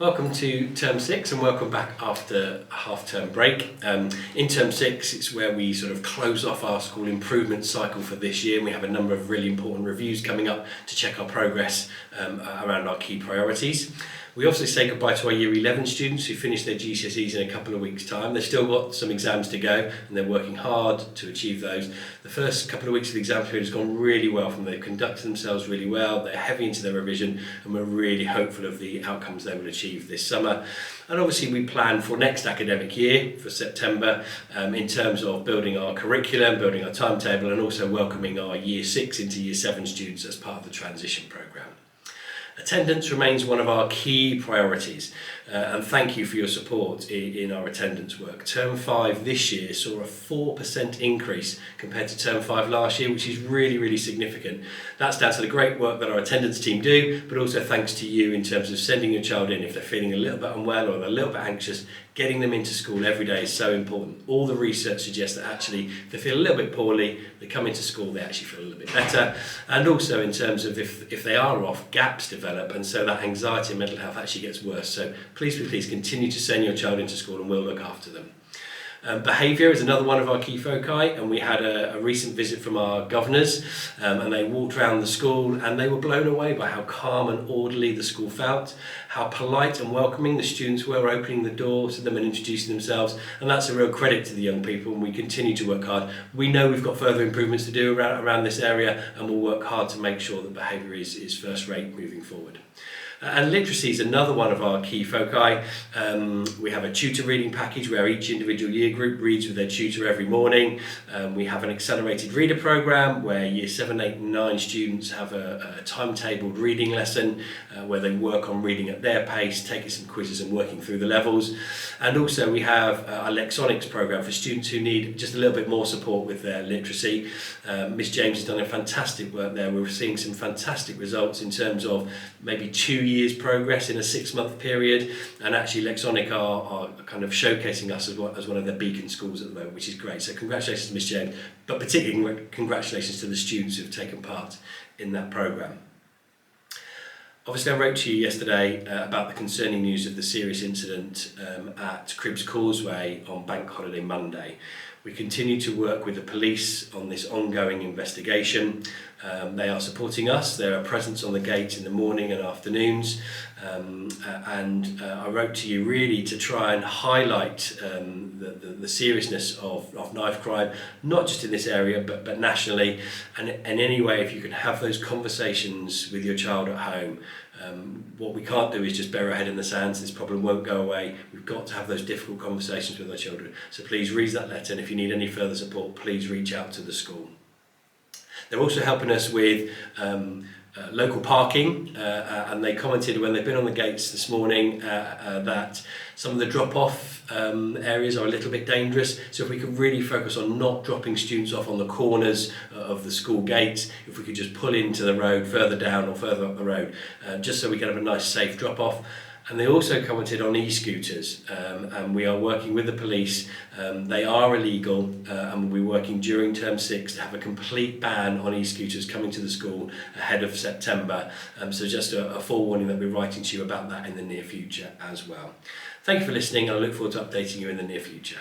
Welcome to Term 6 and welcome back after a half-term break. In Term 6 it's where we sort of close off our school improvement cycle for this year, and we have a number of really important reviews coming up to check our progress around our key priorities. We also say goodbye to our Year 11 students who finish their GCSEs in a couple of weeks' time. They've still got some exams to go and they're working hard to achieve those. The first couple of weeks of the exam period has gone really well for them. They've conducted themselves really well, they're heavy into their revision, and we're really hopeful of the outcomes they will achieve this summer. And obviously we plan for next academic year, for September, in terms of building our curriculum, building our timetable, and also welcoming our Year 6 into Year 7 students as part of the transition programme. Attendance remains one of our key priorities, and thank you for your support in our attendance work. Term 5 this year saw a 4% increase compared to Term 5 last year, which is really significant. That's down to the great work that our attendance team do, but also thanks to you in terms of sending your child in if they're feeling a little bit unwell or a little bit anxious. Getting them into school every day is so important. All the research suggests that actually if they feel a little bit poorly, they come into school, they actually feel a little bit better. And also in terms of if they are off, gaps develop, and so that anxiety and mental health actually gets worse. So please continue to send your child into school and we'll look after them. Behaviour is another one of our key foci, and we had a recent visit from our governors, and they walked around the school and they were blown away by how calm and orderly the school felt, how polite and welcoming the students were, opening the door to them and introducing themselves, and that's a real credit to the young people, and we continue to work hard. We know we've got further improvements to do around this area, and we'll work hard to make sure that behaviour is first rate moving forward. And literacy is another one of our key foci. We have a tutor reading package where each individual year group reads with their tutor every morning. We have an accelerated reader programme where Year 7, 8 and 9 students have a timetabled reading lesson where they work on reading at their pace, taking some quizzes and working through the levels. And also we have a lexonics programme for students who need just a little bit more support with their literacy. Miss James has done a fantastic work there. We're seeing some fantastic results in terms of maybe 2 years progress in a 6-month period, and actually Lexonic are kind of showcasing us as one of their beacon schools at the moment, which is great. So congratulations to Miss James, but particularly congratulations to the students who've taken part in that programme. Obviously I wrote to you yesterday about the concerning news of the serious incident at Cribs Causeway on Bank Holiday Monday. We continue to work with the police on this ongoing investigation. They are supporting us. There are presence on the gate in the morning and afternoons. I wrote to you really to try and highlight the seriousness of knife crime, not just in this area, but nationally. And in any way, if you can have those conversations with your child at home, what we can't do is just bury our head in the sand. This problem won't go away. We've got to have those difficult conversations with our children. So please read that letter, and if you need any further support, please reach out to the school. They're also helping us with local parking, and they commented when they've been on the gates this morning that some of the drop-off areas are a little bit dangerous. So if we could really focus on not dropping students off on the corners of the school gates, if we could just pull into the road further down or further up the road, just so we can have a nice safe drop-off. And they also commented on e-scooters, and we are working with the police. They are illegal, and we'll be working during Term 6 to have a complete ban on e-scooters coming to the school ahead of September. So just a forewarning that we're writing to you about that in the near future as well. Thank you for listening, and I look forward to updating you in the near future.